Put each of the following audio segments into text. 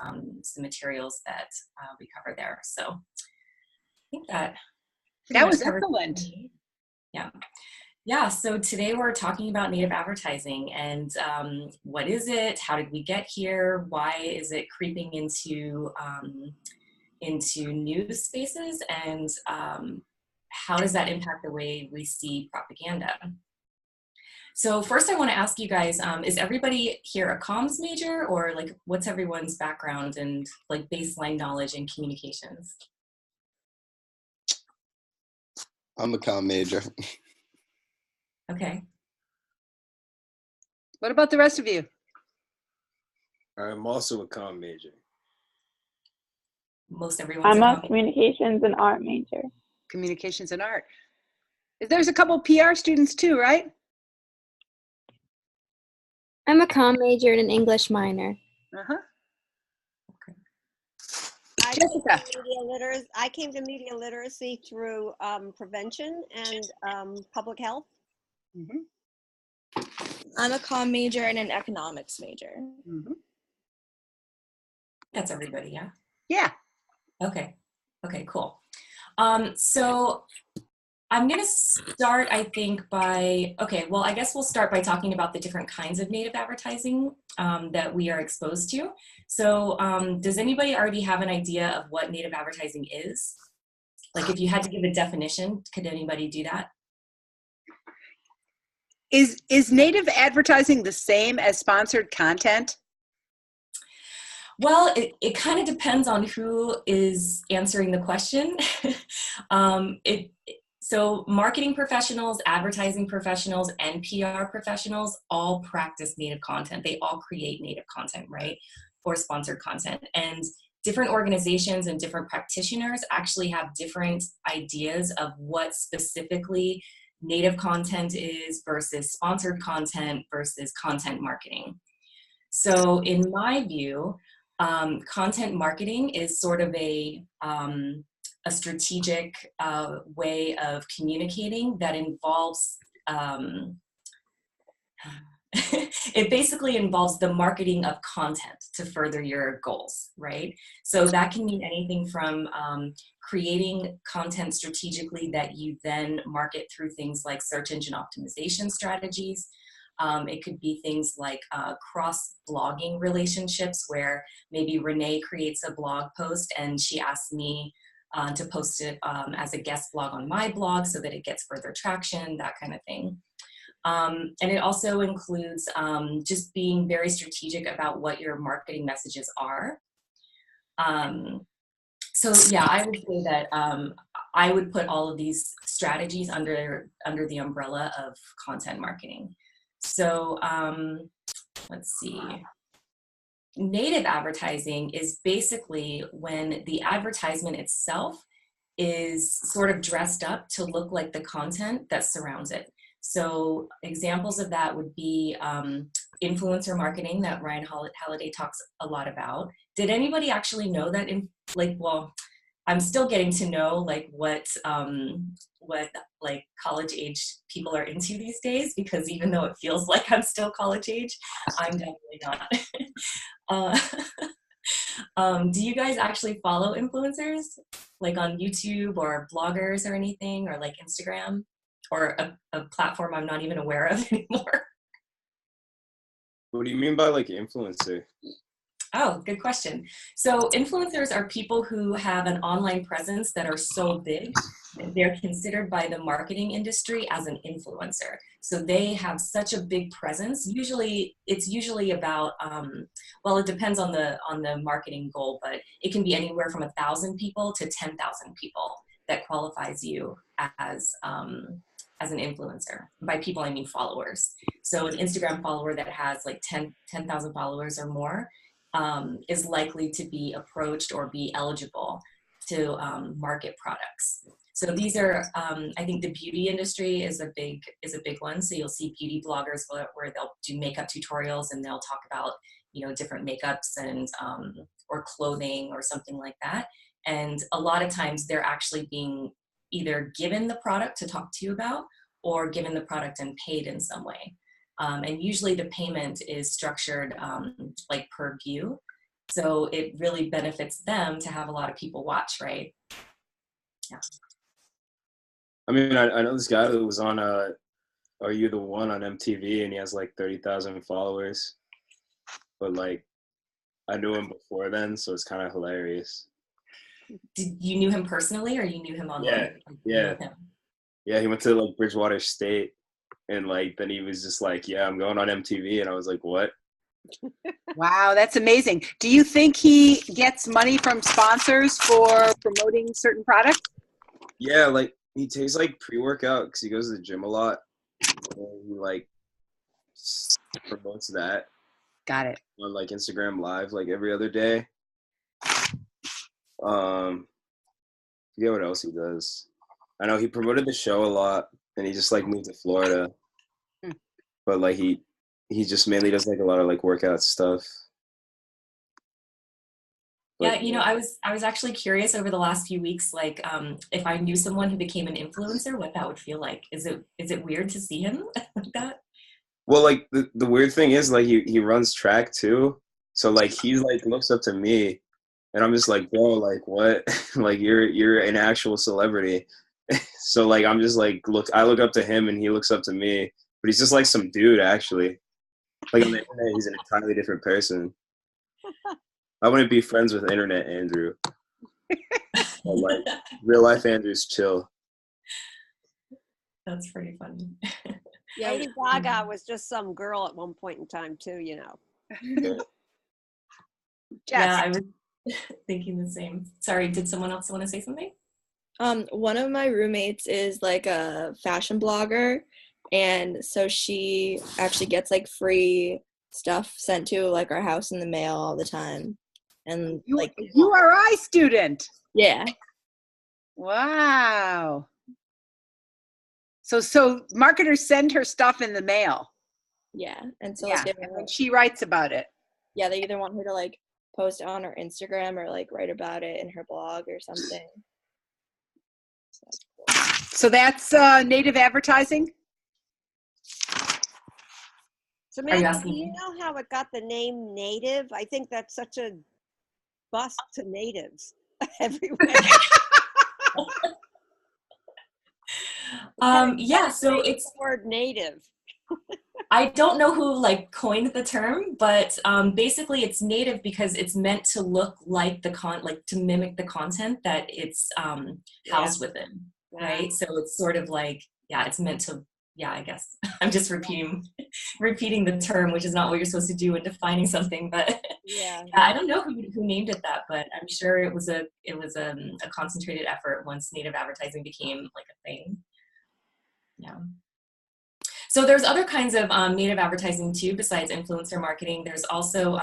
some materials that we cover there. So I think that was excellent. Yeah. Yeah, so today we're talking about native advertising and what is it? How did we get here? Why is it creeping into news spaces? And how does that impact the way we see propaganda? So first I want to ask you guys, is everybody here a comms major, or like what's everyone's background and like baseline knowledge in communications? I'm a comm major. Okay. What about the rest of you? I'm also a comm major. Most everyone's I'm a communications and art major. Communications and art. There's a couple PR students too, right? I'm a comm major and an English minor. Uh-huh. Okay. I came to media literacy through prevention and public health. Mm-hmm. I'm a comm major and an economics major. Mm-hmm. That's everybody, yeah? Yeah. Okay. Okay, cool. So I'm going to start, I think, by, okay, well, I guess we'll start by talking about the different kinds of native advertising that we are exposed to. So does anybody already have an idea of what native advertising is? Like if you had to give a definition, could anybody do that? Is native advertising the same as sponsored content? Well, it kind of depends on who is answering the question. So marketing professionals, advertising professionals, and PR professionals all practice native content. They all create native content, right? Or sponsored content. And different organizations and different practitioners actually have different ideas of what specifically native content is versus sponsored content versus content marketing. So in my view, content marketing is sort of a strategic way of communicating that involves, it basically involves the marketing of content to further your goals, right? So that can mean anything from creating content strategically that you then market through things like search engine optimization strategies. It could be things like cross-blogging relationships where maybe Renee creates a blog post and she asks me to post it as a guest blog on my blog so that it gets further traction, that kind of thing. And it also includes just being very strategic about what your marketing messages are. So yeah, I would say that I would put all of these strategies under the umbrella of content marketing. So let's see. Native advertising is basically when the advertisement itself is sort of dressed up to look like the content that surrounds it. So examples of that would be influencer marketing that Ryan Halliday talks a lot about. Did anybody actually know that well, I'm still getting to know like what like college age people are into these days, because even though it feels like I'm still college age, I'm definitely not. Do you guys actually follow influencers like on YouTube or bloggers or anything, or like Instagram, or a platform I'm not even aware of anymore? What do you mean by like influencer? Oh, good question. So influencers are people who have an online presence that are so big that they're considered by the marketing industry as an influencer. So they have such a big presence. It's usually about, well, it depends on the marketing goal, but it can be anywhere from 1,000 people to 10,000 people that qualifies you as an influencer. By people, I mean followers. So an Instagram follower that has like 10,000 followers or more is likely to be approached or be eligible to market products. So these are, I think the beauty industry is a big one. So you'll see beauty bloggers where they'll do makeup tutorials and they'll talk about, you know, different makeups and or clothing or something like that. And a lot of times they're actually being either given the product to talk to you about or given the product and paid in some way. And usually the payment is structured like per view. So it really benefits them to have a lot of people watch, right? Yeah. I mean, I know this guy who was on Are You the One on MTV, and he has like 30,000 followers. But like, I knew him before then, so it's kind of hilarious. Did you knew him personally, or you knew him online? Yeah. Yeah, he went to like Bridgewater State, and like then he was just like, "Yeah, I'm going on MTV," and I was like, "What?" Wow, that's amazing. Do you think he gets money from sponsors for promoting certain products? Yeah, like he takes like pre-workout because he goes to the gym a lot, and he like promotes that Got it. on like Instagram Live like every other day. Forget what else he does. I know he promoted the show a lot, and he just like moved to Florida, but like he just mainly does like a lot of like workout stuff. Yeah, you know, I was actually curious over the last few weeks, like if I knew someone who became an influencer, what that would feel like. Is it weird to see him like that? Well, like the weird thing is like he runs track too, so like he like looks up to me, and I'm just like, bro, like what? Like you're an actual celebrity. So like I'm just like I look up to him and he looks up to me, but he's just like some dude actually. Like on the internet, he's an entirely different person. I wouldn't be friends with internet Andrew. But like real life Andrew's chill. That's pretty funny. Yeah. Lady Gaga was just some girl at one point in time too, you know. Yeah, I was thinking the same. Sorry, did someone else want to say something? One of my roommates is like a fashion blogger, and so she actually gets like free stuff sent to like our house in the mail all the time. And like URI student. yeah. Wow. So marketers send her stuff in the mail. Yeah. And so Yeah. like, And then she writes about it. yeah, they either want her to like post it on her Instagram or like write about it in her blog or something. So that's cool. So that's native advertising? Samantha, asking do you me? know how it got the name Native? I think that's such a bust to natives everywhere. Yeah, so it's, the word native. I don't know who like coined the term, but basically it's native because it's meant to look like like to mimic the content that it's housed within, right? So it's sort of like, yeah, it's meant to, yeah, I guess I'm just repeating the term, which is not what you're supposed to do when defining something, but Yeah. I don't know who named it that, but I'm sure it was a concentrated effort once native advertising became like a thing. Yeah. So there's other kinds of native advertising too, besides influencer marketing. There's also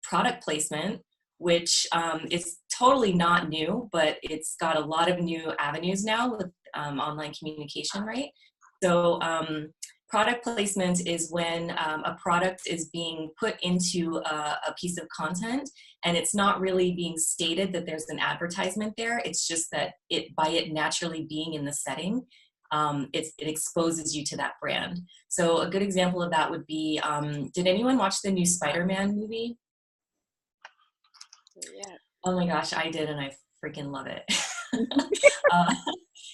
product placement, which is totally not new, but it's got a lot of new avenues now with online communication, right? So product placement is when a product is being put into a piece of content, and it's not really being stated that there's an advertisement there. It's just that by it naturally being in the setting, it exposes you to that brand. So a good example of that would be, did anyone watch the new Spider-Man movie? Yeah. Oh my gosh, I did, and I freaking love it.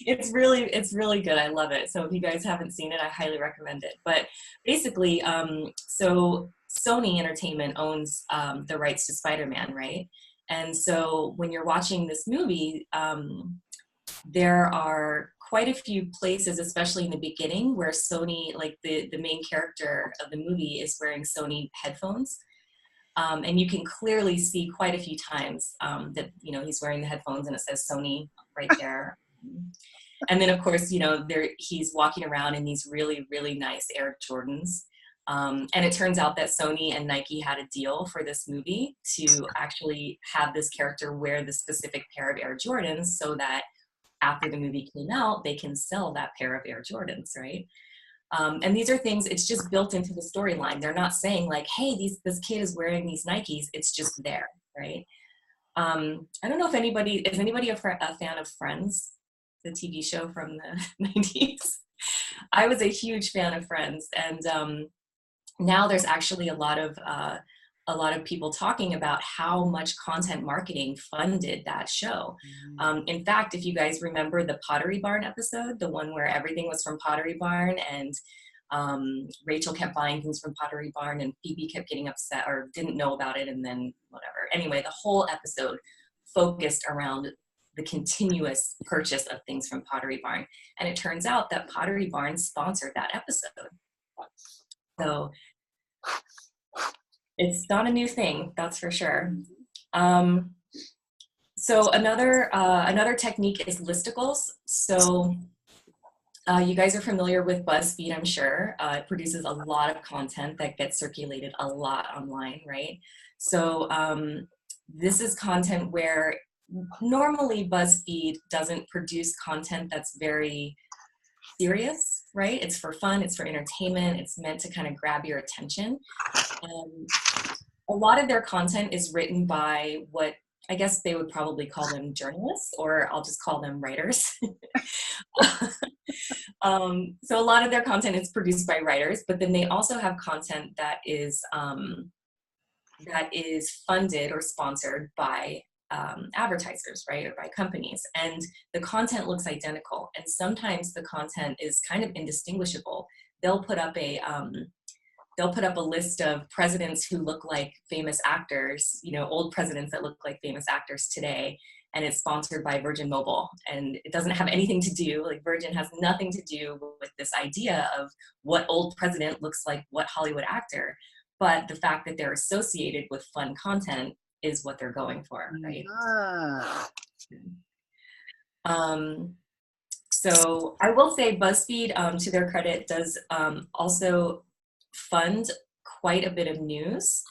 It's really good. I love it. So if you guys haven't seen it, I highly recommend it. But basically, so Sony Entertainment owns the rights to Spider-Man, right? And so when you're watching this movie, there are quite a few places, especially in the beginning, where Sony, like the main character of the movie is wearing Sony headphones. And you can clearly see quite a few times that, you know, he's wearing the headphones and it says Sony right there. And then of course, you know, he's walking around in these really, really nice Air Jordans. And it turns out that Sony and Nike had a deal for this movie to actually have this character wear the specific pair of Air Jordans so that after the movie came out, they can sell that pair of Air Jordans, right? And these are things, it's just built into the storyline. They're not saying like, hey, this kid is wearing these Nikes. It's just there, right? I don't know if is anybody a fan of Friends, the TV show from the 90s? I was a huge fan of Friends. And now there's actually a lot of a lot of people talking about how much content marketing funded that show. In fact, if you guys remember the Pottery Barn episode, the one where everything was from Pottery Barn, and Rachel kept buying things from Pottery Barn and Phoebe kept getting upset or didn't know about it, and then whatever. Anyway, the whole episode focused around the continuous purchase of things from Pottery Barn. And it turns out that Pottery Barn sponsored that episode. So it's not a new thing, that's for sure. So another technique is listicles. So you guys are familiar with Buzzfeed, I'm sure. It produces a lot of content that gets circulated a lot online, right? So this is content where normally BuzzFeed doesn't produce content that's very serious, right? It's for fun, it's for entertainment, it's meant to kind of grab your attention. A lot of their content is written by what I guess they would probably call them journalists, or I'll just call them writers. So a lot of their content is produced by writers, but then they also have content that is funded or sponsored by advertisers, right, or by companies. And the content looks identical. And sometimes the content is kind of indistinguishable. They'll put up a list of presidents who look like famous actors, you know, old presidents that look like famous actors today, and it's sponsored by Virgin Mobile. And it doesn't have anything to do, like Virgin has nothing to do with this idea of what old president looks like what Hollywood actor, but the fact that they're associated with fun content is what they're going for, right? So I will say BuzzFeed, to their credit, does also fund quite a bit of news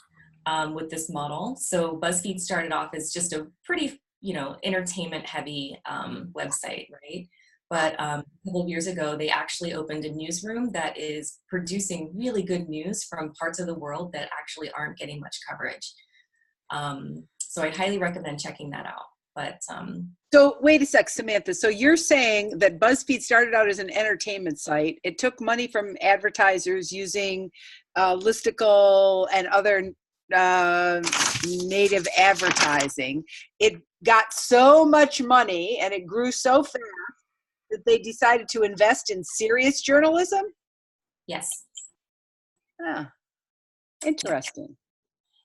with this model. So BuzzFeed started off as just a pretty, you know, entertainment heavy website, right? But a couple of years ago, they actually opened a newsroom that is producing really good news from parts of the world that actually aren't getting much coverage. So I'd highly recommend checking that out. But so wait a sec, Samantha. So you're saying that BuzzFeed started out as an entertainment site. It took money from advertisers using Listicle and other native advertising. It got so much money and it grew so fast that they decided to invest in serious journalism? yes. Ah, interesting.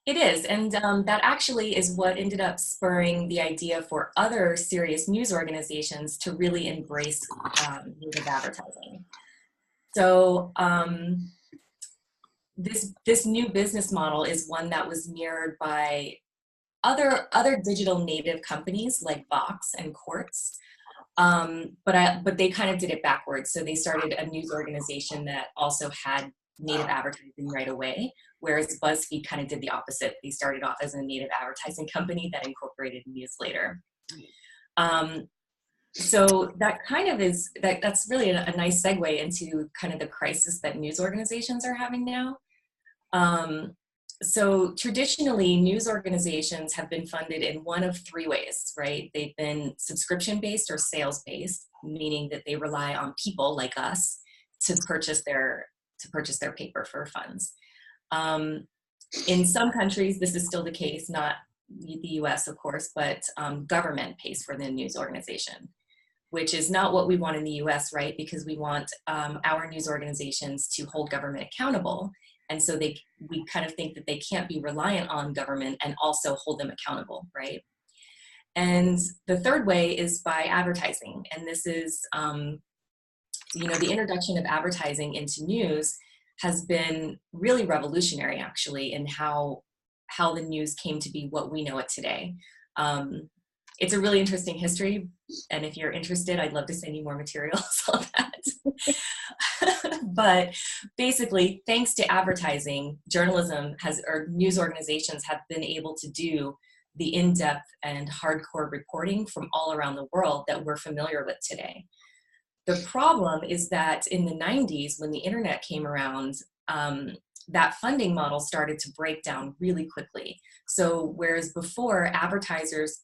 It is, and that actually is what ended up spurring the idea for other serious news organizations to really embrace native advertising. So this new business model is one that was mirrored by other digital native companies like Vox and Quartz, but they kind of did it backwards. So they started a news organization that also had native advertising right away, whereas BuzzFeed kind of did the opposite. They started off as a native advertising company that incorporated news later. So that kind of is, that's really a nice segue into kind of the crisis that news organizations are having now. So traditionally, news organizations have been funded in one of three ways, right? They've been subscription-based or sales-based, meaning that they rely on people like us to purchase their paper for funds. In some countries, this is still the case, not the US, of course, but government pays for the news organization, which is not what we want in the US, right? Because we want our news organizations to hold government accountable. And so we kind of think that they can't be reliant on government and also hold them accountable, right? And the third way is by advertising. And this is, you know, the introduction of advertising into news has been really revolutionary, actually, in how the news came to be what we know it today. It's a really interesting history, and if you're interested, I'd love to send you more materials on that. But basically, thanks to advertising, journalism or news organizations have been able to do the in-depth and hardcore reporting from all around the world that we're familiar with today. The problem is that in the 90s, when the internet came around, that funding model started to break down really quickly. So whereas before, advertisers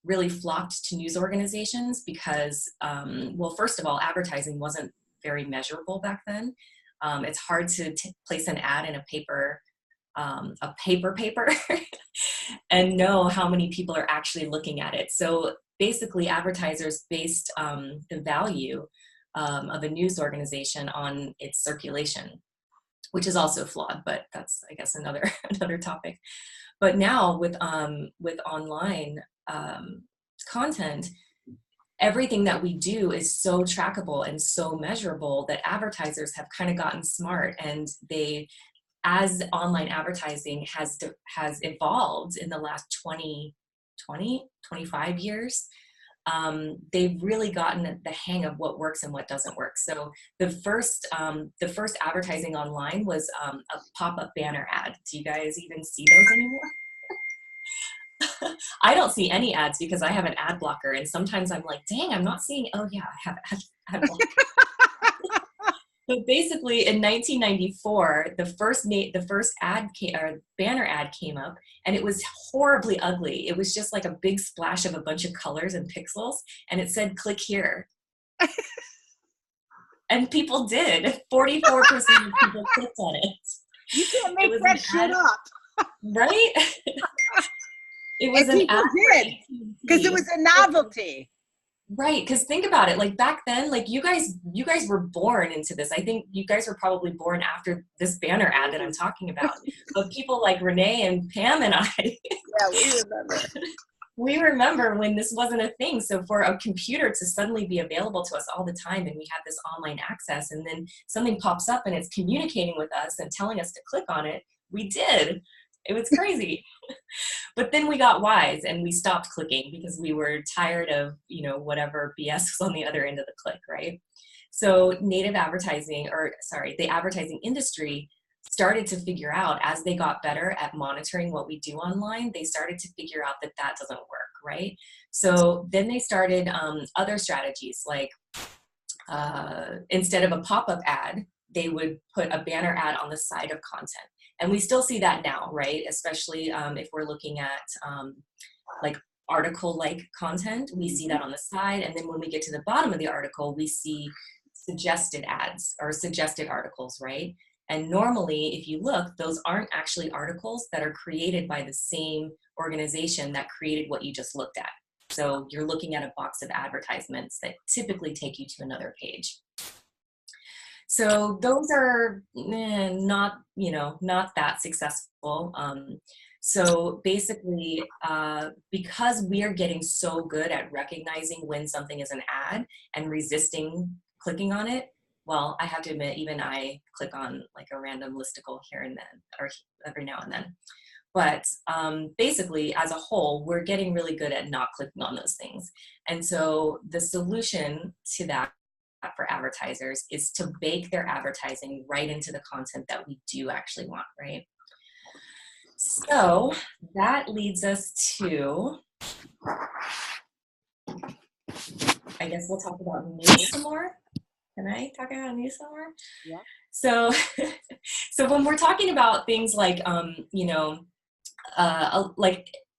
really flocked to news organizations because, well, first of all, advertising wasn't very measurable back then. It's hard to place an ad in a paper a paper and know how many people are actually looking at it. So basically advertisers based the value of a news organization on its circulation, which is also flawed, but that's, I guess, another topic. But now with online content, everything that we do is so trackable and so measurable that advertisers have kind of gotten smart, and as online advertising has evolved in the last 25 years, they've really gotten the hang of what works and what doesn't work. So the first advertising online was a pop-up banner ad. Do you guys even see those anymore? I don't see any ads because I have an ad blocker, and sometimes I'm like, dang, I'm not seeing, oh yeah, I have ad blocker. But basically in 1994, the first banner ad came up, and it was horribly ugly. It was just like a big splash of a bunch of colors and pixels, and it said, click here. And people did. 44% of people clicked on it. You can't make that shit up. Right? It was and an ad did, because it was a novelty. Right, because think about it, like back then, like you guys were born into this. I think you guys were probably born after this banner ad that I'm talking about. But people like Renee and Pam and I, yeah, we remember. We remember when this wasn't a thing. So for a computer to suddenly be available to us all the time, and we have this online access, and then something pops up and it's communicating with us and telling us to click on it, we did. It was crazy. But then we got wise and we stopped clicking because we were tired of, whatever BS was on the other end of the click, right? So the advertising industry started to figure out, as they got better at monitoring what we do online, they started to figure out that that doesn't work, right? So then they started other strategies, like instead of a pop-up ad, they would put a banner ad on the side of content. And we still see that now, right? Especially if we're looking at like article-like content, we see that on the side. And then when we get to the bottom of the article, we see suggested ads or suggested articles, right? And normally, if you look, those aren't actually articles that are created by the same organization that created what you just looked at. So you're looking at a box of advertisements that typically take you to another page. So those are not that successful. So basically, because we are getting so good at recognizing when something is an ad and resisting clicking on it, well, I have to admit, even I click on like a random listicle here and then, or every now and then. But basically, as a whole, we're getting really good at not clicking on those things. And so the solution to that for advertisers is to bake their advertising right into the content that we do actually want, right? So that leads us to, I guess we'll talk about news some more. Can I talk about news some more? Yeah. So, so when we're talking about things like,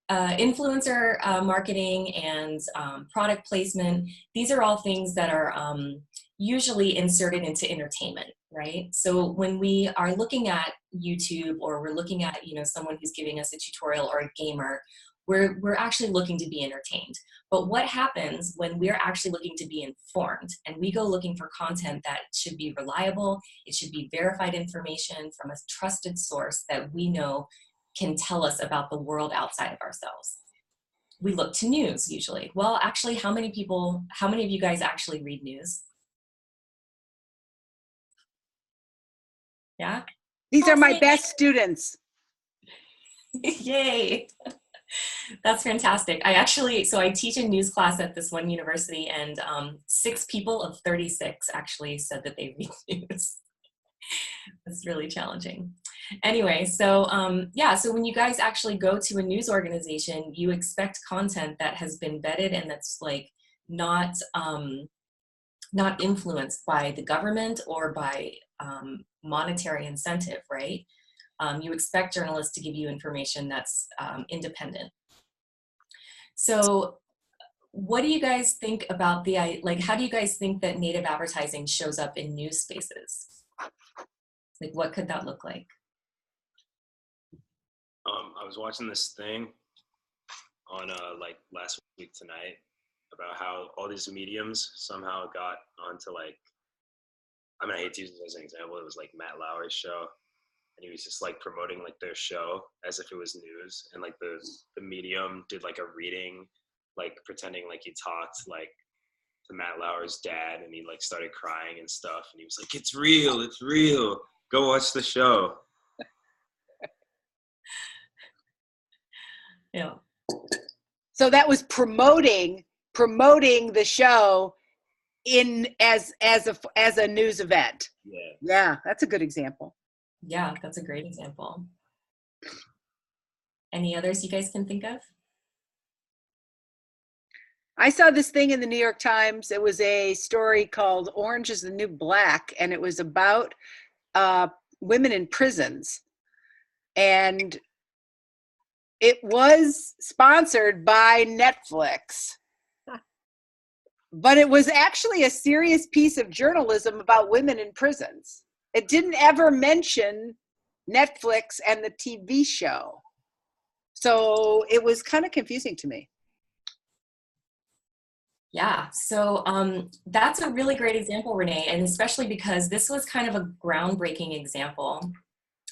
influencer marketing and product placement, these are all things that are usually inserted into entertainment, right? So when we are looking at YouTube, or we're looking at someone who's giving us a tutorial, or a gamer, we're actually looking to be entertained. But what happens when we're actually looking to be informed, and we go looking for content that should be reliable, it should be verified information from a trusted source that we know can tell us about the world outside of ourselves? We look to news usually. Well, actually, how many of you guys actually read news? Yeah? These are my best students. Yay. That's fantastic. I teach a news class at this one university, and 6 people of 36 actually said that they read news. That's really challenging. Anyway, so so when you guys actually go to a news organization, you expect content that has been vetted and that's like not influenced by the government or by monetary incentive, right? You expect journalists to give you information that's independent. So what do you guys think about how do you guys think that native advertising shows up in news spaces? Like, what could that look like? I was watching this thing on like last week tonight about how all these mediums somehow got onto like, I mean, I hate to use this as an example. It was like Matt Lauer's show, and he was just like promoting like their show as if it was news, and like the medium did like a reading, like pretending like he talked like to Matt Lauer's dad, and he like started crying and stuff, and he was like, it's real, go watch the show. Yeah. So that was promoting the show in as a news event. Yeah, that's a good example. Yeah, that's a great example. Any others you guys can think of? I saw this thing in the New York Times. It was a story called Orange is the New Black, and it was about women in prisons. And it was sponsored by Netflix. But it was actually a serious piece of journalism about women in prisons. It didn't ever mention Netflix and the TV show. So it was kind of confusing to me. Yeah, so that's a really great example, Renee, and especially because this was kind of a groundbreaking example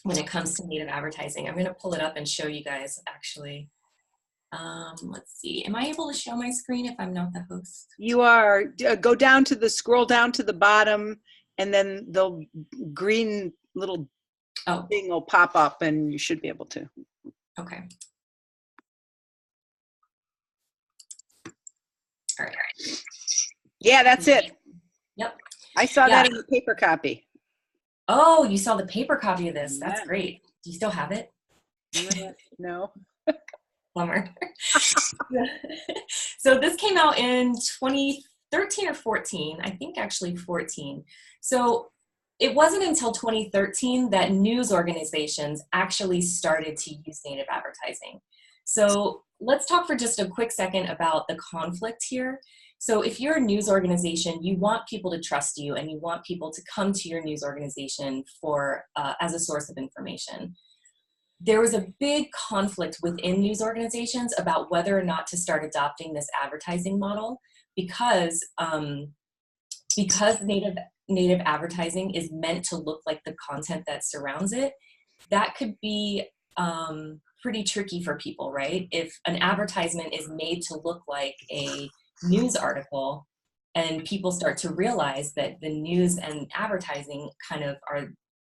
when it comes to native advertising. I'm going to pull it up and show you guys, actually. Let's see. Am I able to show my screen if I'm not the host? You are. Go down to scroll down to the bottom, and then the green little thing will pop up, and you should be able to. Okay. All right. Yeah, that's it. Yep. I saw that in the paper copy. Oh, you saw the paper copy of this. That's great. Do you still have it? No. Bummer. So this came out in 2013 or 14. I think actually 14. So it wasn't until 2013 that news organizations actually started to use native advertising. So let's talk for just a quick second about the conflict here. So if you're a news organization, you want people to trust you, and you want people to come to your news organization for as a source of information. There was a big conflict within news organizations about whether or not to start adopting this advertising model because native advertising is meant to look like the content that surrounds it. That could be pretty tricky for people, right? If an advertisement is made to look like a news article and people start to realize that the news and advertising kind of are,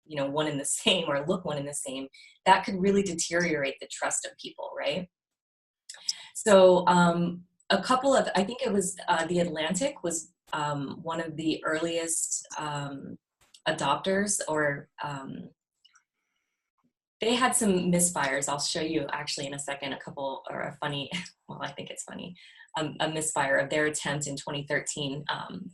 you know, one and the same or look one and the same, that could really deteriorate the trust of people, right? So a couple of, I think it was The Atlantic was one of the earliest adopters, or they had some misfires. I'll show you actually in a second a couple, or a funny, well, I think it's funny, a misfire of their attempt in 2013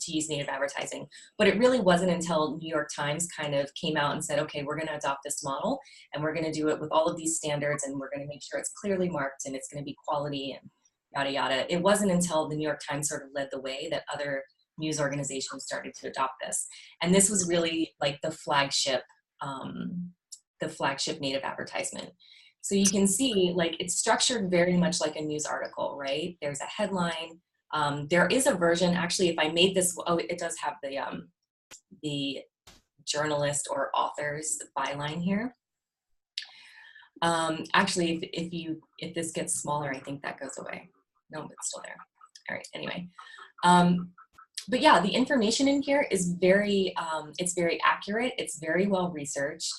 to use native advertising. But it really wasn't until New York Times kind of came out and said, okay, we're going to adopt this model, and we're going to do it with all of these standards, and we're going to make sure it's clearly marked, and it's going to be quality, and yada, yada. It wasn't until the New York Times sort of led the way that other news organizations started to adopt this. And this was really like the flagship native advertisement. So you can see, like, it's structured very much like a news article, right? There's a headline. There is a version, actually, if I made this, oh, it does have the journalist or author's byline here. Actually, if this gets smaller, I think that goes away. No, it's still there. All right, anyway. But yeah, the information in here is it's very accurate. It's very well researched.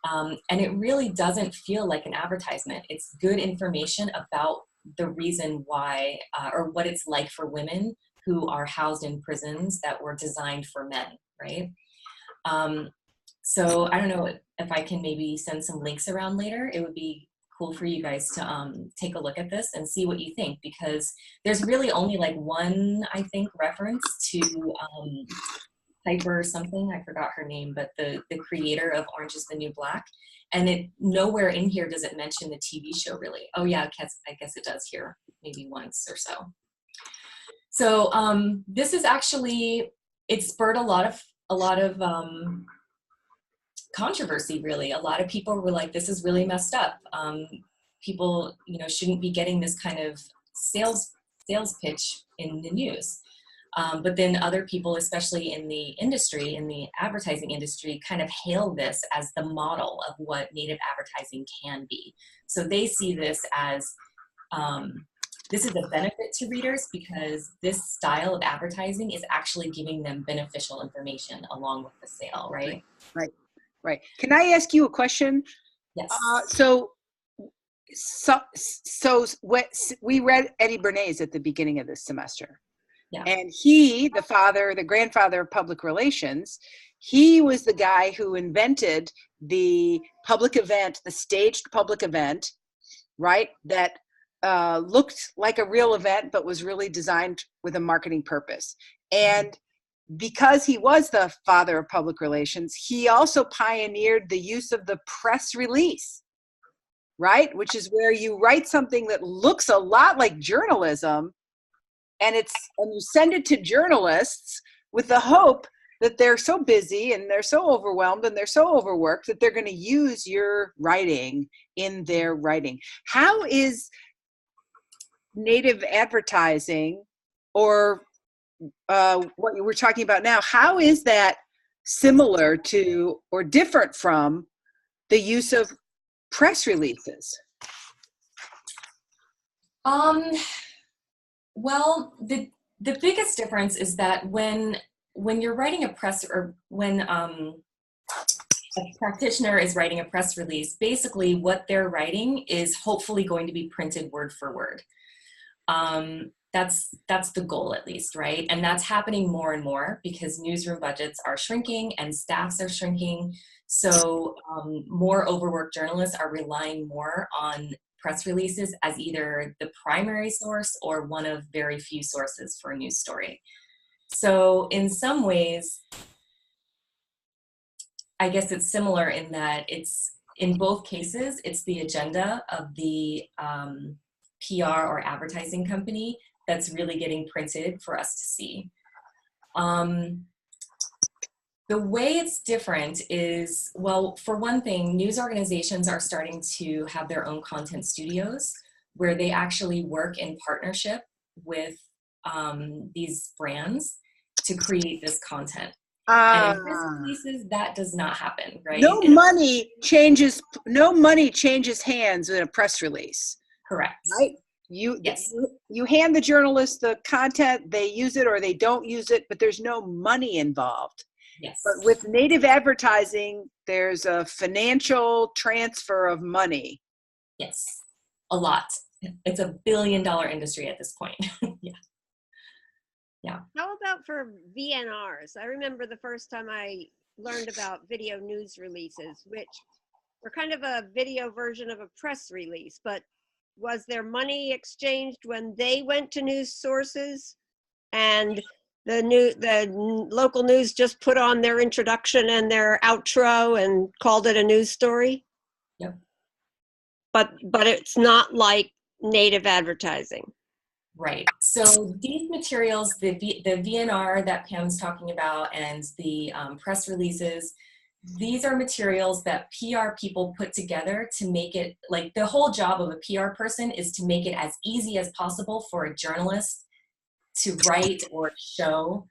And it really doesn't feel like an advertisement. It's good information about the reason why, or what it's like for women who are housed in prisons that were designed for men, right? So I don't know if I can maybe send some links around later. It would be cool for you guys to take a look at this and see what you think, because there's really only like one, I think, reference to Piper something, I forgot her name, but the creator of Orange is the New Black. And nowhere in here does it mention the TV show, really. Oh yeah, I guess it does here, maybe once or so. So this is actually, it spurred a lot of controversy, really. A lot of people were like, this is really messed up. people, you know, shouldn't be getting this kind of sales pitch in the news. But then other people, especially in the industry, in the advertising industry, kind of hail this as the model of what native advertising can be. So they see this as this is a benefit to readers because this style of advertising is actually giving them beneficial information along with the sale, right? Right. Can I ask you a question? Yes. So we read Eddie Bernays at the beginning of this semester. Yeah. And he, the grandfather of public relations, he was the guy who invented the public event, the staged public event, right? That looked like a real event, but was really designed with a marketing purpose. And because he was the father of public relations, he also pioneered the use of the press release, right? Which is where you write something that looks a lot like journalism, and you send it to journalists with the hope that they're so busy and they're so overwhelmed and they're so overworked that they're going to use your writing in their writing. How is native advertising, or what we're talking about now, how is that similar to or different from the use of press releases? Well, the biggest difference is that when you're writing a press, or when a practitioner is writing a press release, basically what they're writing is hopefully going to be printed word for word. That's the goal, at least, right? And that's happening more and more because newsroom budgets are shrinking and staffs are shrinking. So more overworked journalists are relying more on press releases as either the primary source or one of very few sources for a news story. So in some ways, I guess it's similar in that it's, in both cases, it's the agenda of the PR or advertising company that's really getting printed for us to see. The way it's different is, well, for one thing, news organizations are starting to have their own content studios where they actually work in partnership with these brands to create this content. And in press releases, that does not happen, right? No money changes hands in a press release. Correct. Right? You hand the journalist the content, they use it or they don't use it, but there's no money involved. Yes. But with native advertising, there's a financial transfer of money. Yes, a lot. It's $1 billion industry at this point. Yeah. How about for VNRs? I remember the first time I learned about video news releases, which were kind of a video version of a press release, but was there money exchanged when they went to news sources and the local news just put on their introduction and their outro and called it a news story? Yep. But it's not like native advertising. Right. So these materials, the VNR that Pam's talking about and the press releases, these are materials that PR people put together to make it, like, the whole job of a PR person is to make it as easy as possible for a journalist to write or show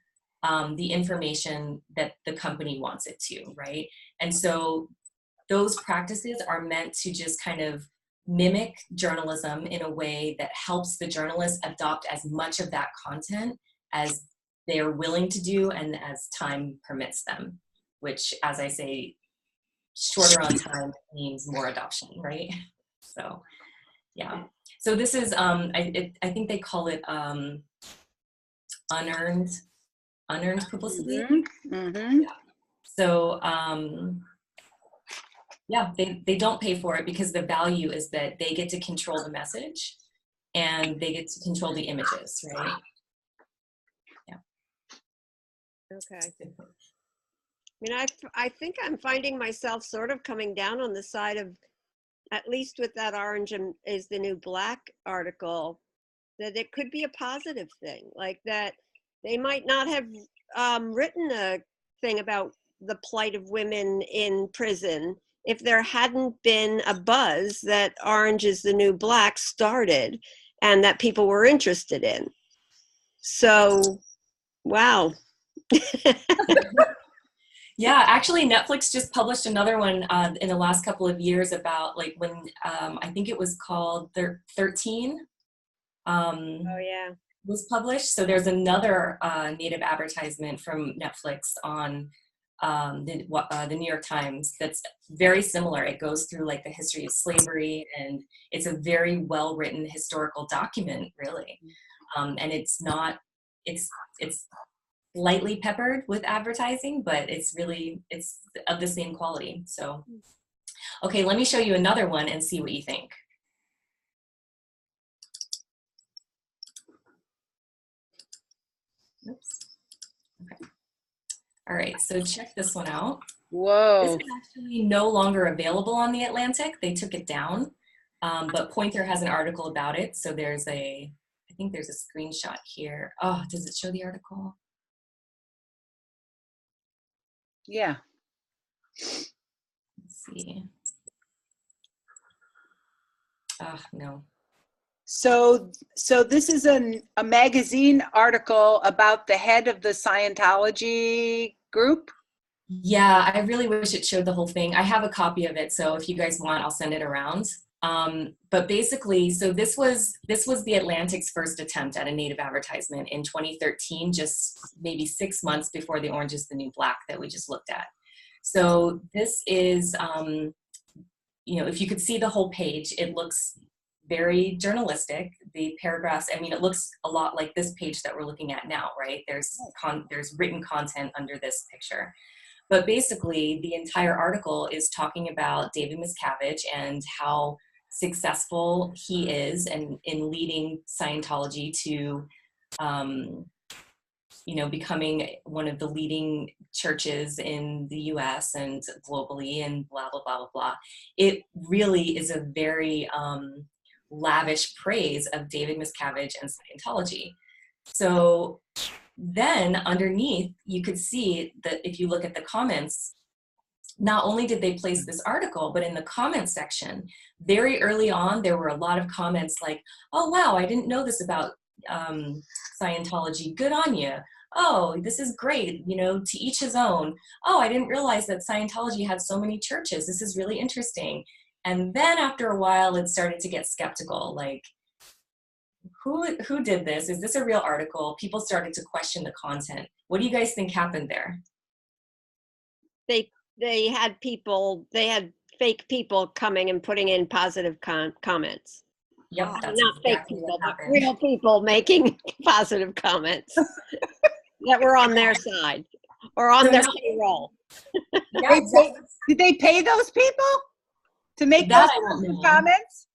the information that the company wants it to, right? And so those practices are meant to just kind of mimic journalism in a way that helps the journalist adopt as much of that content as they are willing to do and as time permits them, which, as I say, shorter on time means more adoption, right? So, yeah. So this is, I think they call it unearned publicity. Mm-hmm. Mm-hmm. Yeah. So, yeah, they don't pay for it because the value is that they get to control the message and they get to control the images, right? Yeah. Okay. I mean, I think I'm finding myself sort of coming down on the side of, at least with that Orange is the New Black article, that it could be a positive thing, like that they might not have written a thing about the plight of women in prison if there hadn't been a buzz that Orange is the New Black started and that people were interested in. So, wow. Yeah, actually, Netflix just published another one in the last couple of years about like when I think it was called 13 Oh, yeah. was published. So there's another native advertisement from Netflix on the New York Times that's very similar. It goes through like the history of slavery, and it's a very well written historical document, really. And it's lightly peppered with advertising, but it's of the same quality. So, okay, let me show you another one and see what you think. Oops. Okay. All right, so check this one out. Whoa. This is actually no longer available on The Atlantic. They took it down, but Poynter has an article about it. So I think there's a screenshot here. Oh, does it show the article? Yeah. Let's see. Oh, no. So this is a magazine article about the head of the Scientology group? Yeah, I really wish it showed the whole thing. I have a copy of it, so if you guys want, I'll send it around. But basically, so this was The Atlantic's first attempt at a native advertisement in 2013, just maybe 6 months before the Orange is the New Black that we just looked at. So this is, if you could see the whole page, it looks very journalistic. The paragraphs, I mean, it looks a lot like this page that we're looking at now, right? There's written content under this picture. But basically, the entire article is talking about David Miscavige and how successful he is in leading Scientology to, becoming one of the leading churches in the US and globally and blah, blah, blah, blah, blah. It really is a very lavish praise of David Miscavige and Scientology. So then underneath, you could see that if you look at the comments, not only did they place this article, but in the comment section, very early on, there were a lot of comments like, oh, wow, I didn't know this about Scientology. Good on you. Oh, this is great. To each his own. Oh, I didn't realize that Scientology had so many churches. This is really interesting. And then after a while, it started to get skeptical, like, who did this? Is this a real article? People started to question the content. What do you guys think happened there? They had fake people coming and putting in positive comments. Yep, that's not exactly fake people, what but happened. real people making positive comments that were on their side or on their payroll. Yeah, exactly. Did they pay those people to make those comments?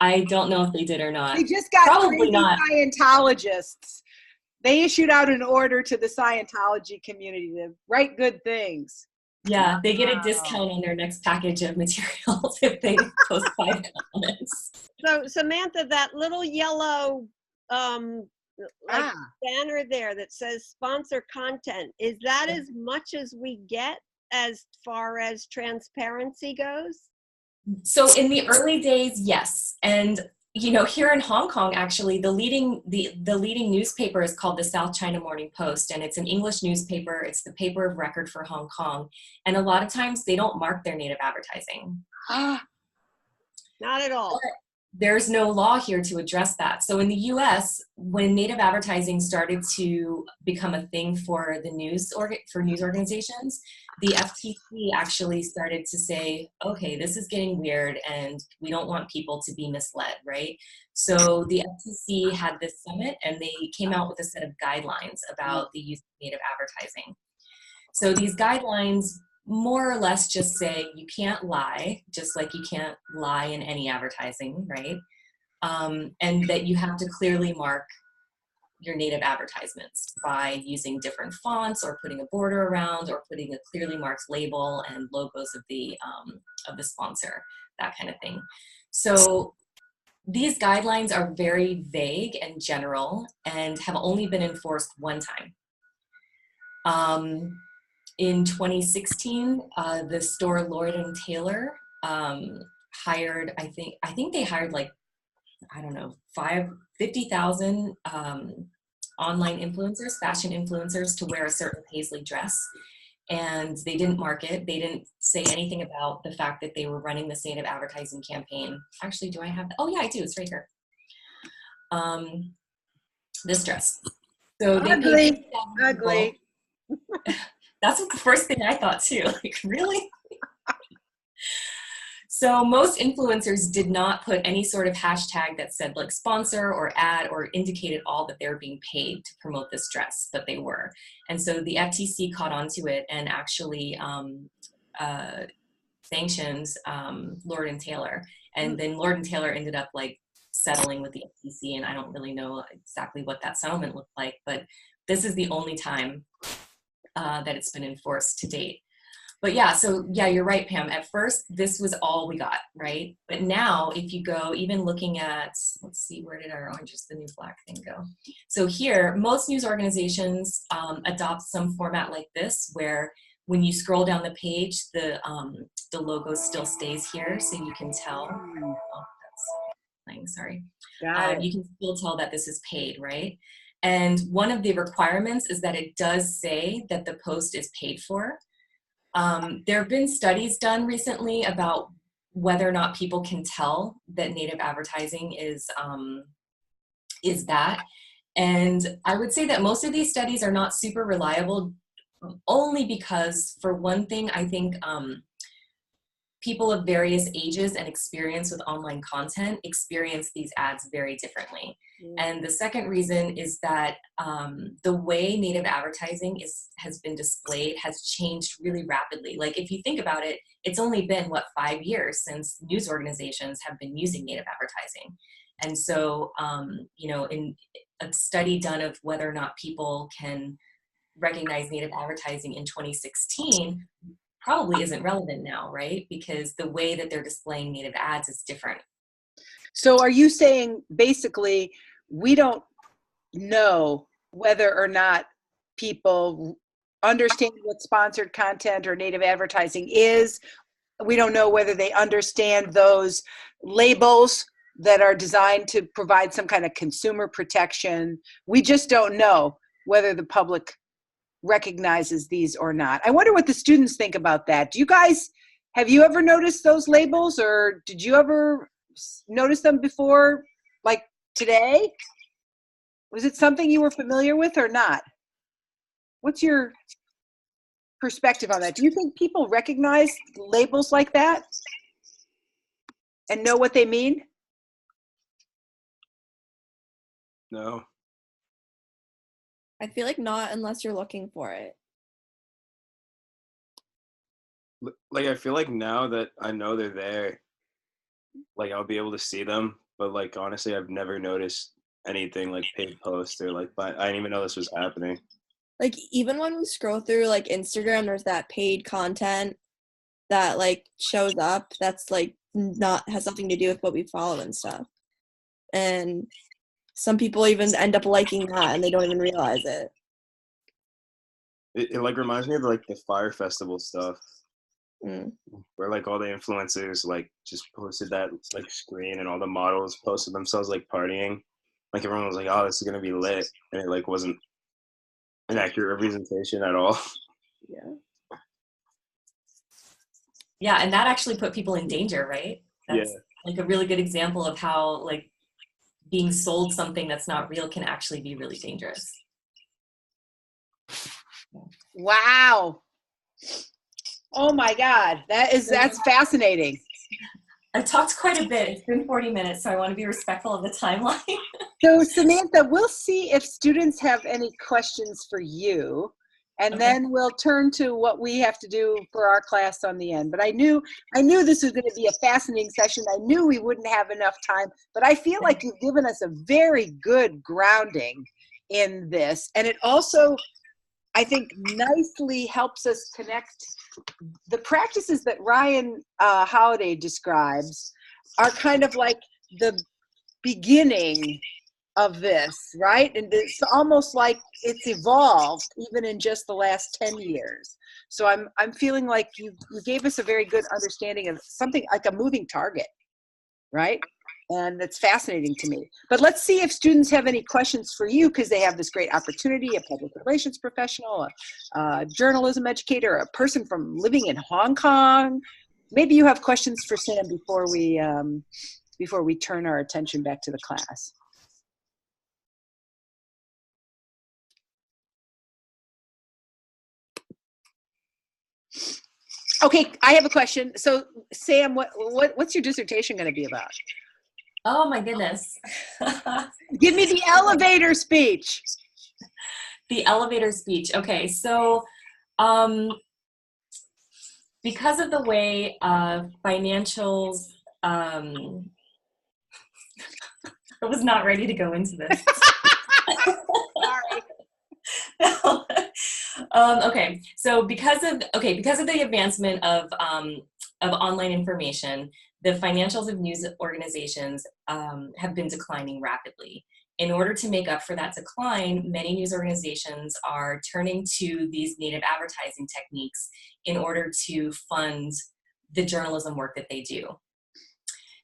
I don't know if they did or not. They just got Probably crazy not. Scientologists. They issued out an order to the Scientology community to write good things. Yeah, they get a discount on their next package of materials if they post 5 comments. So Samantha, that little yellow banner there that says sponsor content, is that as much as we get as far as transparency goes? So in the early days, yes. And here in Hong Kong, actually, the leading newspaper is called the South China Morning Post, and it's an English newspaper. It's the paper of record for Hong Kong. And a lot of times they don't mark their native advertising. Not at all. There's no law here to address that. So in the US, when native advertising started to become a thing for the news organizations, the FTC actually started to say, okay, this is getting weird and we don't want people to be misled, right? So the FTC had this summit and they came out with a set of guidelines about the use of native advertising. So these guidelines more or less just say you can't lie, just like you can't lie in any advertising, right? And that you have to clearly mark your native advertisements by using different fonts or putting a border around or putting a clearly marked label and logos of the sponsor, that kind of thing. So these guidelines are very vague and general and have only been enforced one time. In 2016, the store Lord and Taylor hired, I think they hired like, I don't know, 50,000 online influencers, fashion influencers, to wear a certain paisley dress. And they didn't market. They didn't say anything about the fact that they were running this native advertising campaign. Actually, do I have that? Oh yeah, I do. It's right here. This dress. So they paid ugly. That's what the first thing I thought too. Like, really? So most influencers did not put any sort of hashtag that said like sponsor or ad or indicated all that they're being paid to promote this dress, but they were. And so the FTC caught onto it and actually sanctioned Lord and Taylor. And then Lord and Taylor ended up like settling with the FTC, and I don't really know exactly what that settlement looked like, but this is the only time that it's been enforced to date. But yeah, so yeah, you're right, Pam. At first, this was all we got, right? But now, if you go, even looking at, let's see, where did our Orange is the New Black thing go? So here, most news organizations adopt some format like this, where when you scroll down the page, the logo still stays here, so you can tell. Oh, that's playing, sorry. You can still tell that this is paid, right? And one of the requirements is that it does say that the post is paid for. There have been studies done recently about whether or not people can tell that native advertising is that. And I would say that most of these studies are not super reliable, only because, for one thing, I think people of various ages and experience with online content experience these ads very differently. And the second reason is that the way native advertising has been displayed has changed really rapidly. Like, if you think about it, it's only been, 5 years since news organizations have been using native advertising. And so, in a study done of whether or not people can recognize native advertising in 2016 probably isn't relevant now, right? Because the way that they're displaying native ads is different. So are you saying basically we don't know whether or not people understand what sponsored content or native advertising is? We don't know whether they understand those labels that are designed to provide some kind of consumer protection. We just don't know whether the public recognizes these or not. I wonder what the students think about that. Have you ever noticed those labels, or did you ever notice them before, like today? Was it something you were familiar with or not? What's your perspective on that? Do you think people recognize labels like that and know what they mean? No. I feel like not unless you're looking for it. Like, I feel like now that I know they're there, like, I'll be able to see them. But, like, honestly, I've never noticed anything like paid posts or like, I didn't even know this was happening. Like, even when we scroll through like Instagram, there's that paid content that like shows up that's like has nothing to do with what we follow and stuff. And some people even end up liking that and they don't even realize it. It like reminds me of like the Fire Festival stuff. Mm. Where like all the influencers like just posted that like screen, and all the models posted themselves like partying. Like, everyone was like, oh, this is gonna be lit, and it like wasn't an accurate representation at all. Yeah. Yeah, and that actually put people in danger, right? That's like a really good example of how like being sold something that's not real can actually be really dangerous. Wow. Oh my God, that's fascinating. I've talked quite a bit. It's been 40 minutes, so I want to be respectful of the timeline. So Samantha, we'll see if students have any questions for you, and then we'll turn to what we have to do for our class on the end. But I knew this was going to be a fascinating session. I knew we wouldn't have enough time, but I feel like you've given us a very good grounding in this. And it also, I think, nicely helps us connect the practices that Ryan Holiday describes are kind of like the beginning of this, right? And it's almost like it's evolved even in just the last 10 years. So I'm feeling like you gave us a very good understanding of something like a moving target, right? And that's fascinating to me. But let's see if students have any questions for you, because they have this great opportunity, a public relations professional, a journalism educator, a person from living in Hong Kong. Maybe you have questions for Sam before we turn our attention back to the class. Okay, I have a question. So Sam, what's your dissertation going to be about? Oh my goodness. Give me the elevator speech. The elevator speech. Okay, so because of the way financials, I was not ready to go into this. Sorry. Okay, so because of the advancement of online information, the financials of news organizations have been declining rapidly. In order to make up for that decline, many news organizations are turning to these native advertising techniques in order to fund the journalism work that they do.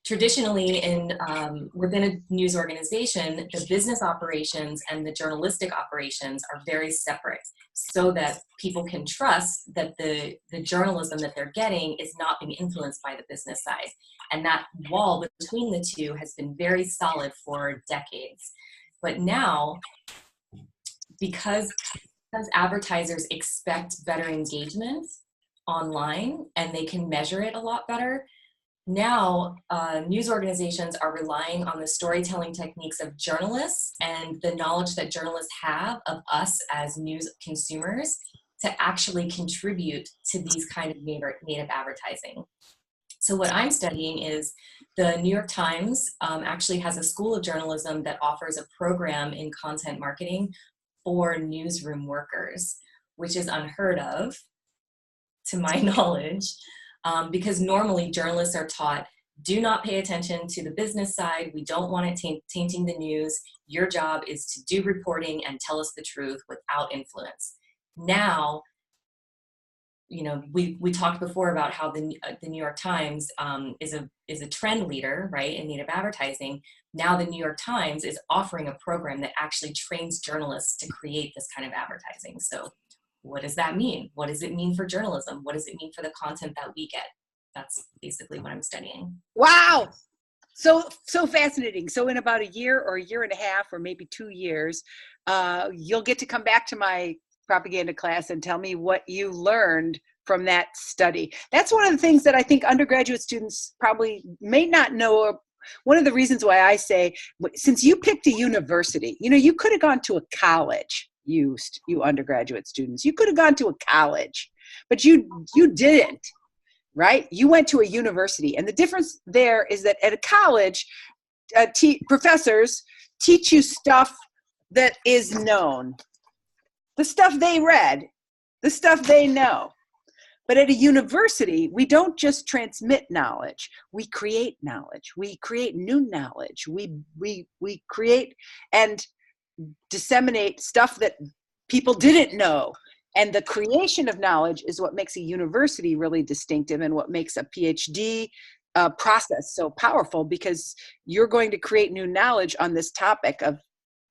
Traditionally, within a news organization, the business operations and the journalistic operations are very separate, so that people can trust that the journalism that they're getting is not being influenced by the business side. And that wall between the two has been very solid for decades. But now, because advertisers expect better engagement online and they can measure it a lot better, now news organizations are relying on the storytelling techniques of journalists and the knowledge that journalists have of us as news consumers to actually contribute to these kind of native advertising. So what I'm studying is the New York Times actually has a school of journalism that offers a program in content marketing for newsroom workers, which is unheard of, to my knowledge. Because normally journalists are taught, do not pay attention to the business side. We don't want it tainting the news. Your job is to do reporting and tell us the truth without influence. Now, you know, we talked before about how the New York Times is a trend leader, right, in native advertising. Now the New York Times is offering a program that actually trains journalists to create this kind of advertising. So what does that mean? What does it mean for journalism? What does it mean for the content that we get? That's basically what I'm studying. Wow. So fascinating. So in about a year or a year and a half, or maybe 2 years, you'll get to come back to my propaganda class and tell me what you learned from that study. That's one of the things that I think undergraduate students probably may not know. One of the reasons why I say, since you picked a university, you know, you could have gone to a college. You undergraduate students, you could have gone to a college, but you didn't, right? You went to a university, and the difference there is that at a college, professors teach you stuff that is known, the stuff they read, the stuff they know. But at a university, we don't just transmit knowledge, we create knowledge, we create new knowledge, we create and disseminate stuff that people didn't know. And the creation of knowledge is what makes a university really distinctive, and what makes a PhD process so powerful, because you're going to create new knowledge on this topic of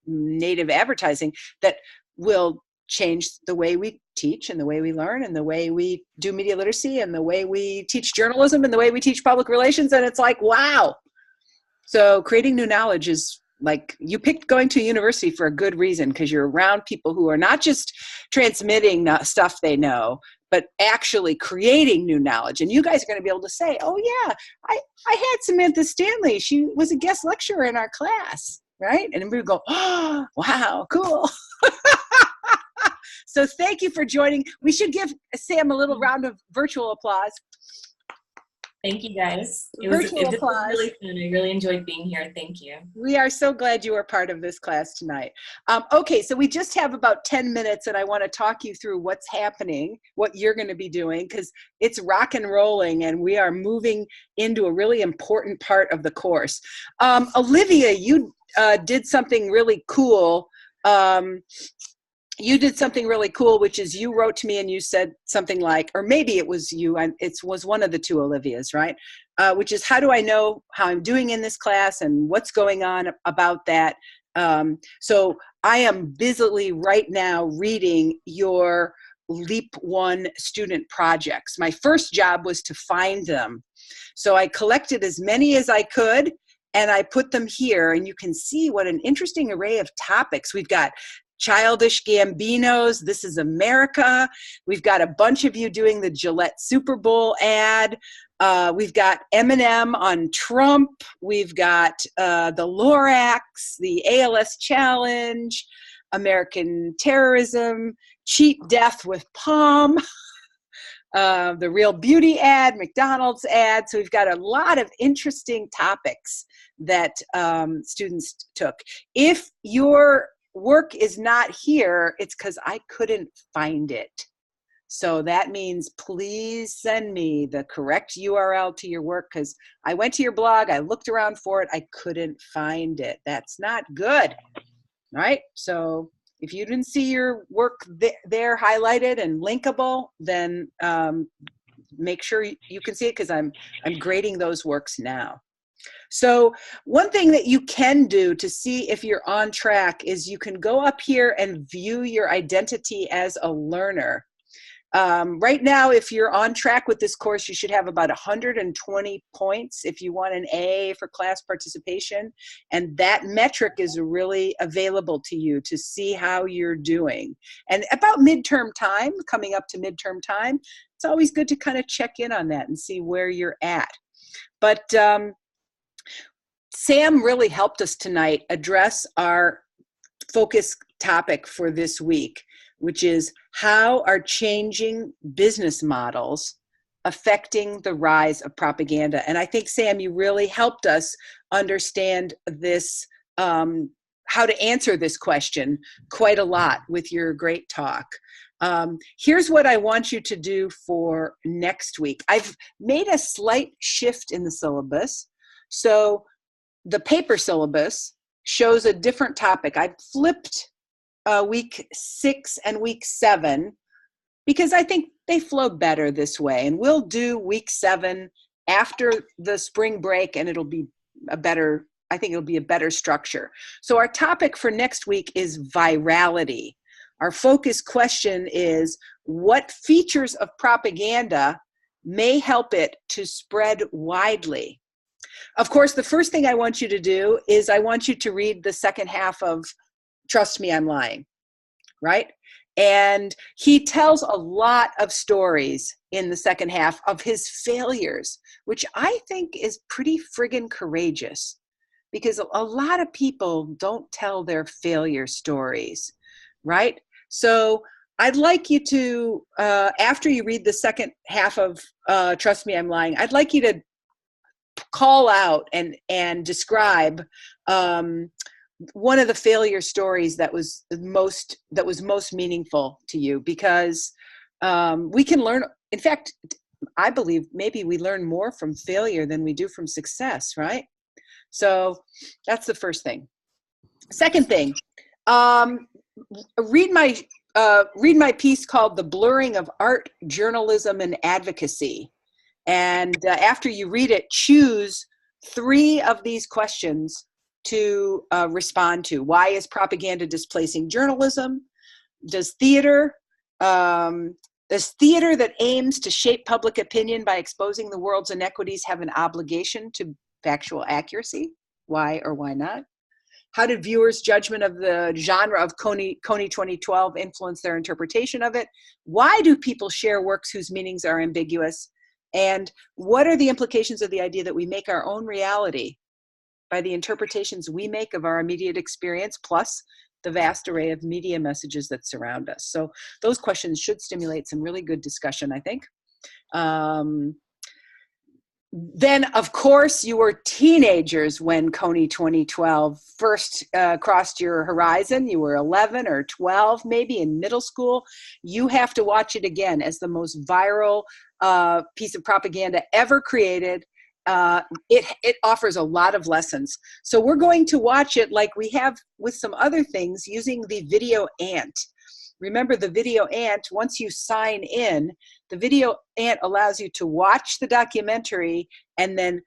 native advertising that will change the way we teach and the way we learn and the way we do media literacy and the way we teach journalism and the way we teach public relations. And it's like, wow. So creating new knowledge is like, you picked going to a university for a good reason, because you're around people who are not just transmitting stuff they know, but actually creating new knowledge. And you guys are going to be able to say, oh yeah, I had Samantha Stanley. She was a guest lecturer in our class, right? And we would go, oh, wow, cool. So thank you for joining. We should give Sam a little round of virtual applause. Thank you guys. Virtual This was applause. really fun. I really enjoyed being here. Thank you. We are so glad you are part of this class tonight. Okay, so we just have about 10 minutes and I want to talk you through what's happening, what you're going to be doing, because it's rock and rolling and we are moving into a really important part of the course. Olivia, you did something really cool. You did something really cool, which is you wrote to me and you said something like, or maybe it was you, it was one of the two Olivias, right? Which is, how do I know how I'm doing in this class and what's going on about that? So I am busily right now reading your Leap 1 student projects. My first job was to find them. So I collected as many as I could and I put them here, and you can see what an interesting array of topics. We've got Childish Gambinos, This Is America. We've got a bunch of you doing the Gillette Super Bowl ad. We've got Eminem on Trump. We've got the Lorax, the ALS Challenge, American terrorism, cheat death with Palm, the Real Beauty ad, McDonald's ad. So we've got a lot of interesting topics that students took. If your work is not here, it's because I couldn't find it. So that means please send me the correct URL to your work, because I went to your blog, I looked around for it, I couldn't find it. That's not good, right? So if you didn't see your work there highlighted and linkable, then make sure you can see it, because I'm grading those works now. So one thing that you can do to see if you're on track is you can go up here and view your identity as a learner. Right now, if you're on track with this course, you should have about 120 points if you want an A for class participation. And that metric is really available to you to see how you're doing. And about midterm time, coming up to midterm time, it's always good to kind of check in on that and see where you're at. But Sam really helped us tonight address our focus topic for this week, which is how are changing business models affecting the rise of propaganda? And I think, Sam, you really helped us understand this, how to answer this question quite a lot with your great talk. Here's what I want you to do for next week. I've made a slight shift in the syllabus. So the paper syllabus shows a different topic. I flipped week 6 and week 7 because I think they flow better this way. And we'll do week 7 after the spring break, and it'll be a better, I think it'll be a better structure. So our topic for next week is virality. Our focus question is, what features of propaganda may help it to spread widely? Of course, the first thing I want you to do is I want you to read the second half of Trust Me, I'm Lying, right? And he tells a lot of stories in the second half of his failures, which I think is pretty friggin' courageous, because a lot of people don't tell their failure stories, right? So I'd like you to, after you read the second half of Trust Me, I'm Lying, I'd like you to call out and describe one of the failure stories that was most meaningful to you, because we can learn. In fact, I believe maybe we learn more from failure than we do from success, right? So that's the first thing. Second thing, read my piece called "The Blurring of Art, Journalism, and Advocacy." And after you read it, choose 3 of these questions to respond to. Why is propaganda displacing journalism? Does theater that aims to shape public opinion by exposing the world's inequities have an obligation to factual accuracy? Why or why not? How did viewers' judgment of the genre of Coney 2012 influence their interpretation of it? Why do people share works whose meanings are ambiguous? And what are the implications of the idea that we make our own reality by the interpretations we make of our immediate experience, plus the vast array of media messages that surround us? So those questions should stimulate some really good discussion, I think. Then, of course, you were teenagers when Coney 2012 first crossed your horizon. You were 11 or 12, maybe in middle school. You have to watch it again as the most viral piece of propaganda ever created. It offers a lot of lessons. So we're going to watch it like we have with some other things using the video ant. Remember the video ant, once you sign in, the video ant allows you to watch the documentary and then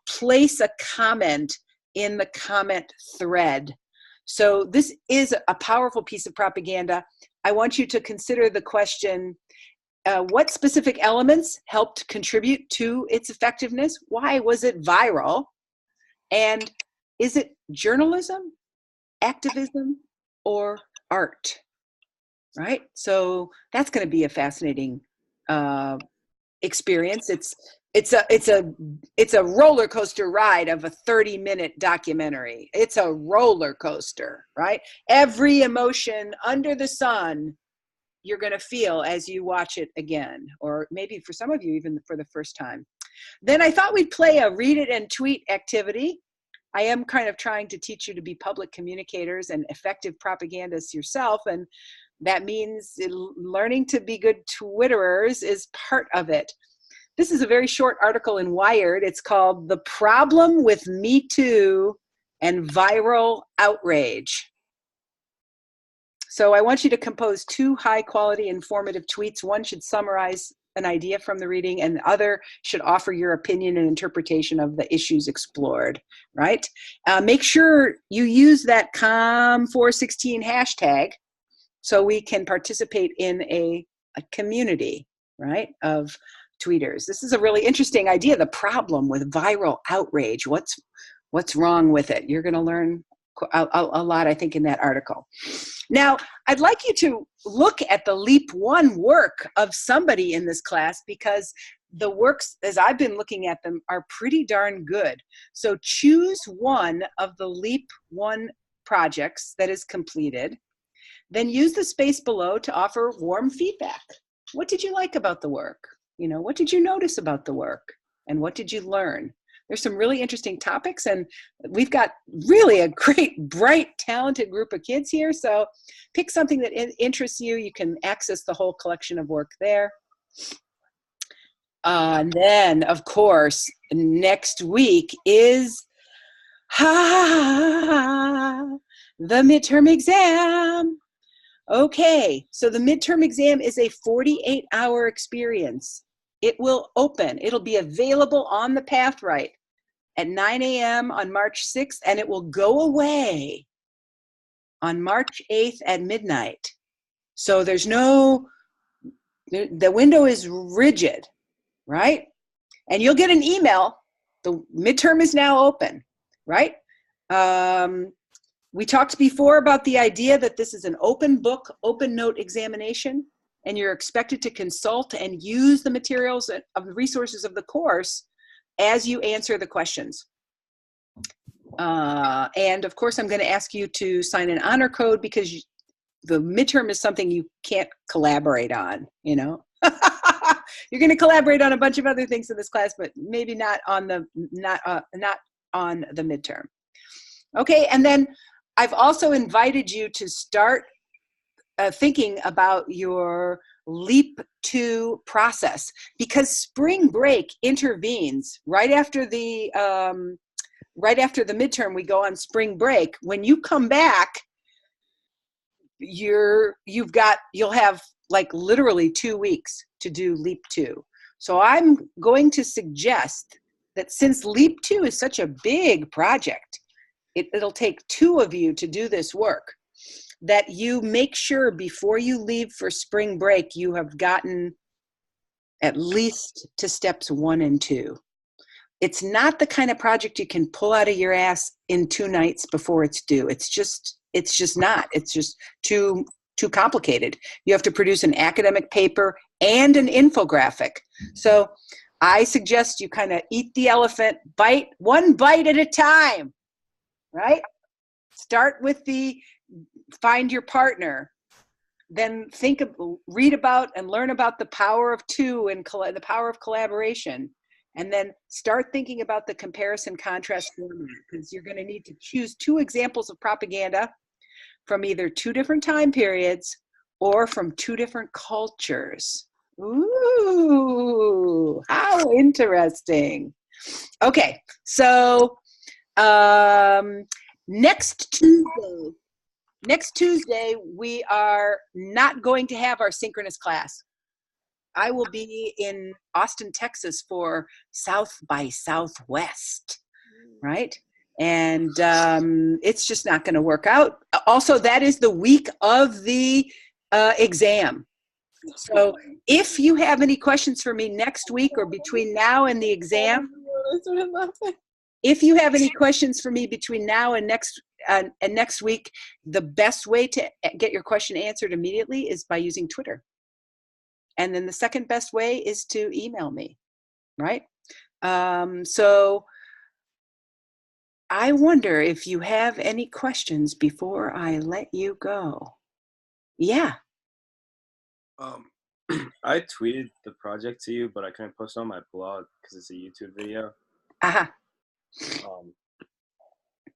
place a comment in the comment thread. So this is a powerful piece of propaganda. I want you to consider the question, what specific elements helped contribute to its effectiveness? Why was it viral? And is it journalism, activism, or art? Right? So that's going to be a fascinating experience. It's a roller coaster ride of a 30-minute documentary. It's a roller coaster, right? Every emotion under the sun you're going to feel as you watch it again, or maybe for some of you even for the first time. Then I thought we'd play a read it and tweet activity. I am kind of trying to teach you to be public communicators and effective propagandists yourself, and that means learning to be good Twitterers is part of it. This is a very short article in Wired. It's called "The Problem with Me Too and Viral Outrage." So I want you to compose 2 high-quality, informative tweets. One should summarize an idea from the reading, and the other should offer your opinion and interpretation of the issues explored, right? Make sure you use that COM416 hashtag so we can participate in a community, right, of tweeters. This is a really interesting idea, the problem with viral outrage. What's wrong with it? You're going to learn a lot, I think, in that article. Now, I'd like you to look at the Leap 1 work of somebody in this class, because the works, as I've been looking at them, are pretty darn good. So choose one of the Leap 1 projects that is completed. Then use the space below to offer warm feedback. What did you like about the work? What did you notice about the work? And what did you learn? There's some really interesting topics, and we've got really a great, bright, talented group of kids here. So pick something that interests you. You can access the whole collection of work there. And then, of course, next week is the midterm exam. Okay, so the midterm exam is a 48-hour experience. It will open. It'll be available on the Pathright at 9 a.m. on March 6th, and it will go away on March 8th at midnight. So the window is rigid, right? And you'll get an email. The midterm is now open, right? We talked before about the idea that this is an open book, open note examination, and you're expected to consult and use the materials of the resources of the course as you answer the questions. And of course, I'm going to ask you to sign an honor code, because the midterm is something you can't collaborate on, You're going to collaborate on a bunch of other things in this class, but maybe not on the midterm. Okay, and then I've also invited you to start thinking about your Leap 2 process, because spring break intervenes right after the midterm. We go on spring break. When you come back, you'll have like literally 2 weeks to do Leap 2. So I'm going to suggest that since Leap 2 is such a big project, it'll take 2 of you to do this work, that you make sure before you leave for spring break, you have gotten at least to steps 1 and 2. It's not the kind of project you can pull out of your ass in 2 nights before it's due. It's just not. It's just too complicated. You have to produce an academic paper and an infographic. So I suggest you kind of eat the elephant, bite one bite at a time, right? Start with find your partner, then read about and learn about the power of 2 and the power of collaboration. And then start thinking about the comparison contrast format, because you're going to need to choose 2 examples of propaganda from either 2 different time periods or from 2 different cultures. Ooh, how interesting. Okay, so next Tuesday, we are not going to have our synchronous class. I will be in Austin, Texas for South by Southwest, right? And it's just not going to work out. Also, that is the week of the exam. So if you have any questions for me next week or between now and the exam, if you have any questions for me between now and next week, the best way to get your question answered immediately is by using Twitter. And then the second best way is to email me, right? So I wonder if you have any questions before I let you go. Yeah. I tweeted the project to you, but I couldn't post it on my blog because it's a YouTube video. Aha.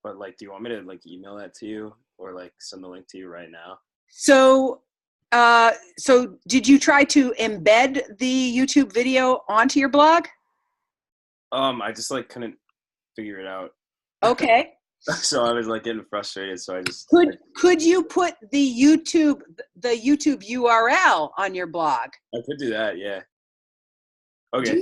But like, do you want me to like email that to you or like send the link to you right now? So did you try to embed the YouTube video onto your blog? I just like couldn't figure it out. Okay. So I was like getting frustrated. So I just could you put the YouTube URL on your blog? I could do that, yeah. Okay.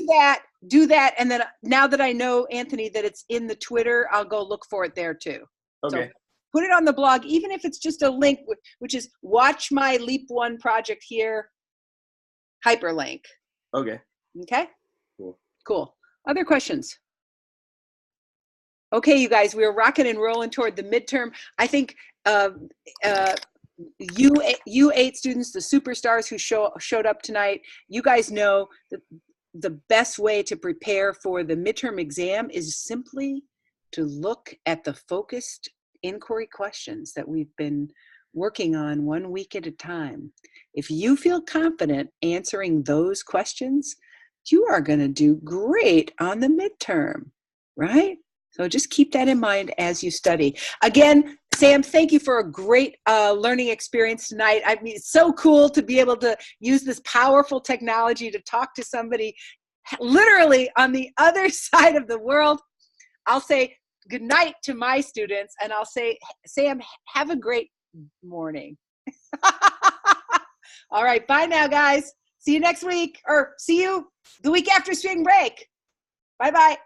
Do that, and then now that I know, Anthony, that it's in the Twitter, I'll go look for it there too. Okay. So put it on the blog, even if it's just a link, which is watch my Leap 1 project here, hyperlink. Okay. Okay? Cool. Other questions? Okay, you guys, we're rocking and rolling toward the midterm. I think you 8 students, the superstars who showed up tonight, you guys know that the best way to prepare for the midterm exam is simply to look at the focused inquiry questions that we've been working on 1 week at a time. If you feel confident answering those questions, you are going to do great on the midterm, right? So just keep that in mind as you study. Again, Sam, thank you for a great learning experience tonight. I mean, it's so cool to be able to use this powerful technology to talk to somebody literally on the other side of the world. I'll say good night to my students, and I'll say, Sam, have a great morning. All right, bye now, guys. See you next week, or see you the week after spring break. Bye-bye.